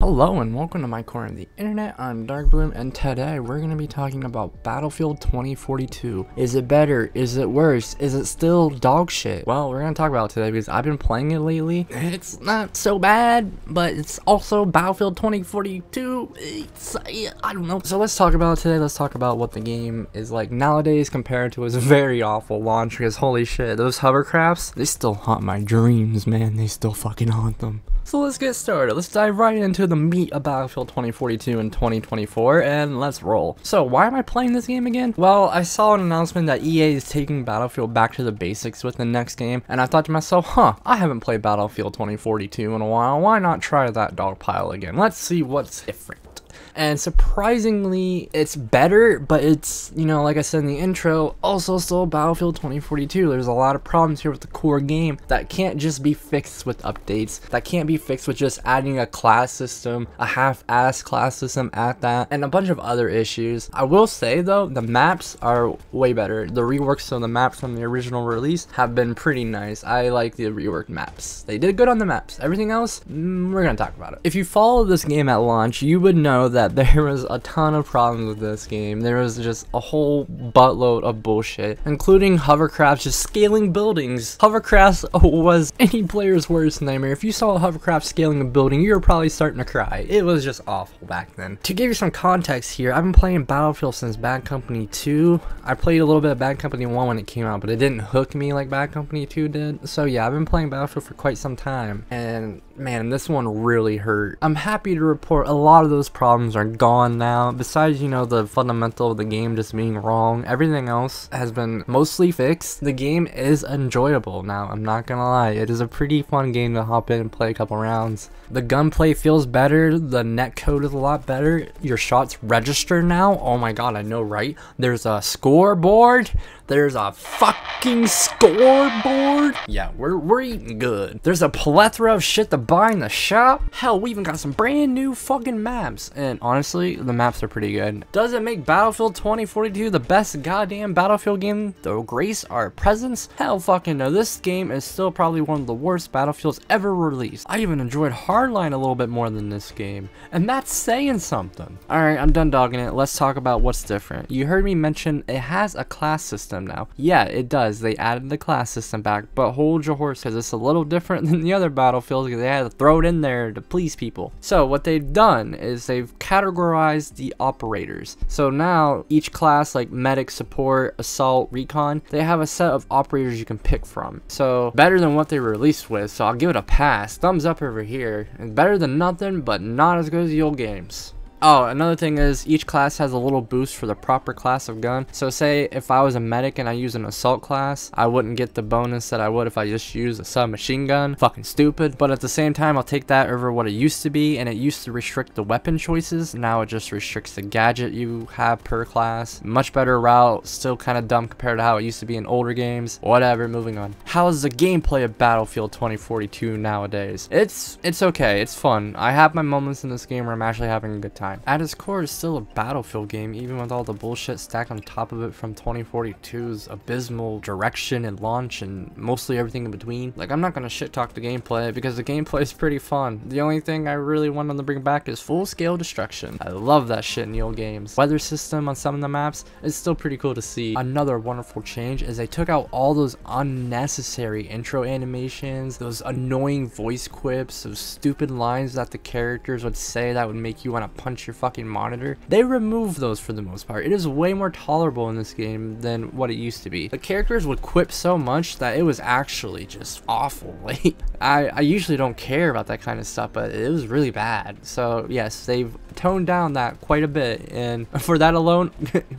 Hello and welcome to my corner of the internet. I'm Darkbloom and today we're going to be talking about Battlefield 2042. Is it better? Is it worse? Is it still dog shit? Well, we're going to talk about it today because I've been playing it lately. It's not so bad, but it's also Battlefield 2042. I don't know. So let's talk about it today. Let's talk about what the game is like nowadays compared to its very awful launch, because holy shit, those hovercrafts, they still haunt my dreams, man. They still fucking haunt them. So let's get started. Let's dive right into the meat of Battlefield 2042 and 2024 and let's roll. So why am I playing this game again? Well, I saw an announcement that EA is taking Battlefield back to the basics with the next game, and I thought to myself, I haven't played Battlefield 2042 in a while. Why not try that dog pile again? Let's see what's different. And surprisingly, it's better, but it's, you know, like I said in the intro, also still Battlefield 2042. There's a lot of problems here with the core game that can't just be fixed with updates, that can't be fixed with just adding a class system, a half-ass class system at that, and a bunch of other issues. I will say though, the maps are way better. The reworks of the maps from the original release have been pretty nice. I like the reworked maps. They did good on the maps. Everything else, we're gonna talk about it. If you follow this game at launch, you would know that there was a ton of problems with this game. There was just a whole buttload of bullshit, including hovercrafts just scaling buildings. Hovercrafts was any player's worst nightmare. If you saw a hovercraft scaling a building, you were probably starting to cry. It was just awful back then. To give you some context here, I've been playing Battlefield since Bad Company 2. I played a little bit of Bad Company 1 when it came out, but it didn't hook me like Bad Company 2 did. So yeah, I've been playing Battlefield for quite some time, and man, this one really hurt. I'm happy to report a lot of those problems are gone now. Besides, you know, the fundamental of the game just being wrong, everything else has been mostly fixed. The game is enjoyable now, I'm not gonna lie. It is a pretty fun game to hop in and play a couple rounds. The gunplay feels better, the netcode is a lot better, your shots register now. Oh my god, I know, right? There's a scoreboard. There's a fucking scoreboard. Yeah, we're eating good. There's a plethora of shit to buy in the shop. Hell, we even got some brand new fucking maps. And honestly, the maps are pretty good. Does it make Battlefield 2042 the best goddamn Battlefield game to grace our presence? Hell fucking no. This game is still probably one of the worst Battlefields ever released. I even enjoyed Hardline a little bit more than this game, and that's saying something. Alright, I'm done dogging it. Let's talk about what's different. You heard me mention it has a class system now. Yeah, it does. They added the class system back, but hold your horse because it's a little different than the other Battlefields because they had to throw it in there to please people. So what they've done is they've categorized the operators. So now each class, like medic, support, assault, recon, they have a set of operators you can pick from. So better than what they were released with, so I'll give it a pass. Thumbs up over here. And better than nothing, but not as good as the old games. Oh, another thing is each class has a little boost for the proper class of gun. So say if I was a medic and I use an assault class, I wouldn't get the bonus that I would if I just use a submachine gun. Fucking stupid. But at the same time, I'll take that over what it used to be, and it used to restrict the weapon choices. Now it just restricts the gadget you have per class. Much better route, still kind of dumb compared to how it used to be in older games. Whatever, moving on. How is the gameplay of Battlefield 2042 nowadays? It's okay, it's fun. I have my moments in this game where I'm actually having a good time. At its core, it's still a Battlefield game, even with all the bullshit stacked on top of it from 2042's abysmal direction and launch and mostly everything in between. Like, I'm not gonna shit talk the gameplay because the gameplay is pretty fun. The only thing I really want them to bring back is full-scale destruction. I love that shit in the old games. Weather system on some of the maps is still pretty cool to see. Another wonderful change is they took out all those unnecessary intro animations, those annoying voice quips, those stupid lines that the characters would say that would make you want to punch your fucking monitor. They removed those for the most part. It is way more tolerable in this game than what it used to be. The characters would quip so much that it was actually just awful. Like, I usually don't care about that kind of stuff, but it was really bad. So yes, they've toned down that quite a bit, and for that alone,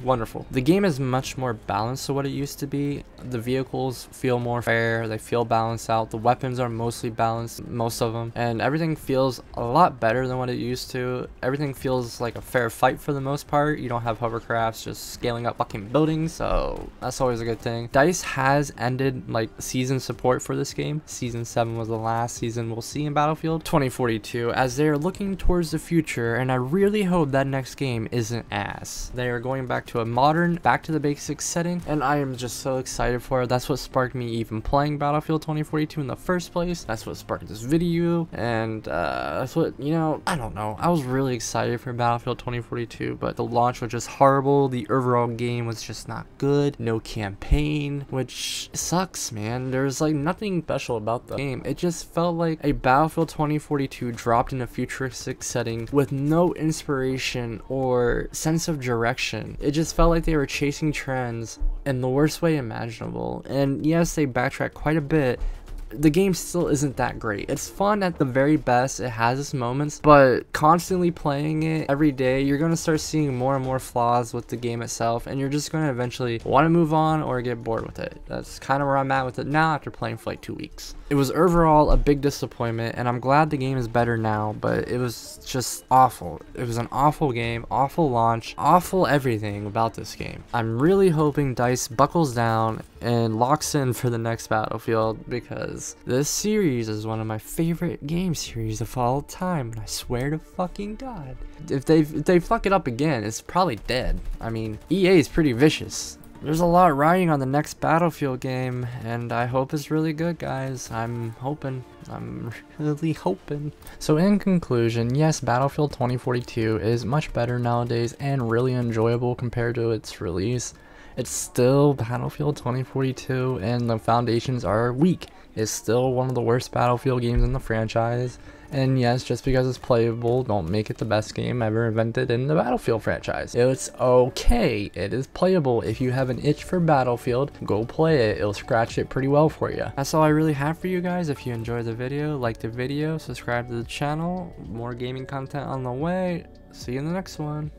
wonderful. The game is much more balanced to what it used to be. The vehicles feel more fair, they feel balanced out, the weapons are mostly balanced, most of them, and everything feels a lot better than what it used to. Everything feels like a fair fight for the most part. You don't have hovercrafts just scaling up fucking buildings, so that's always a good thing. DICE has ended like season support for this game. Season 7 was the last season we'll see in Battlefield 2042, as they are looking towards the future, and I really hope that next game isn't ass. They are going back to a modern, back to the basics setting, and I am just so excited excited for. That's what sparked me even playing Battlefield 2042 in the first place. That's what sparked this video, and that's what, you know, I don't know. I was really excited for Battlefield 2042, but the launch was just horrible. The overall game was just not good. No campaign, which sucks, man. There's like nothing special about the game. It just felt like a Battlefield 2042 dropped in a futuristic setting with no inspiration or sense of direction. It just felt like they were chasing trends in the worst way imaginable. And yes, they backtracked quite a bit. The game still isn't that great. It's fun at the very best, it has its moments, but constantly playing it every day, you're going to start seeing more and more flaws with the game itself, and you're just going to eventually want to move on or get bored with it. That's kind of where I'm at with it now after playing for like 2 weeks. It was overall a big disappointment, and I'm glad the game is better now, but it was just awful. It was an awful game, awful launch, awful everything about this game. I'm really hoping DICE buckles down and locks in for the next Battlefield, because this series is one of my favorite game series of all time, and I swear to fucking God, if they fuck it up again, it's probably dead. I mean, EA is pretty vicious. There's a lot riding on the next Battlefield game, and I hope it's really good, guys. I'm really hoping. So in conclusion, yes, Battlefield 2042 is much better nowadays and really enjoyable compared to its release. It's still Battlefield 2042, and the foundations are weak. It's still one of the worst Battlefield games in the franchise. And yes, just because it's playable, don't make it the best game ever invented in the Battlefield franchise. It's okay. It is playable. If you have an itch for Battlefield, go play it. It'll scratch it pretty well for you. That's all I really have for you guys. If you enjoyed the video, like the video, subscribe to the channel. More gaming content on the way. See you in the next one.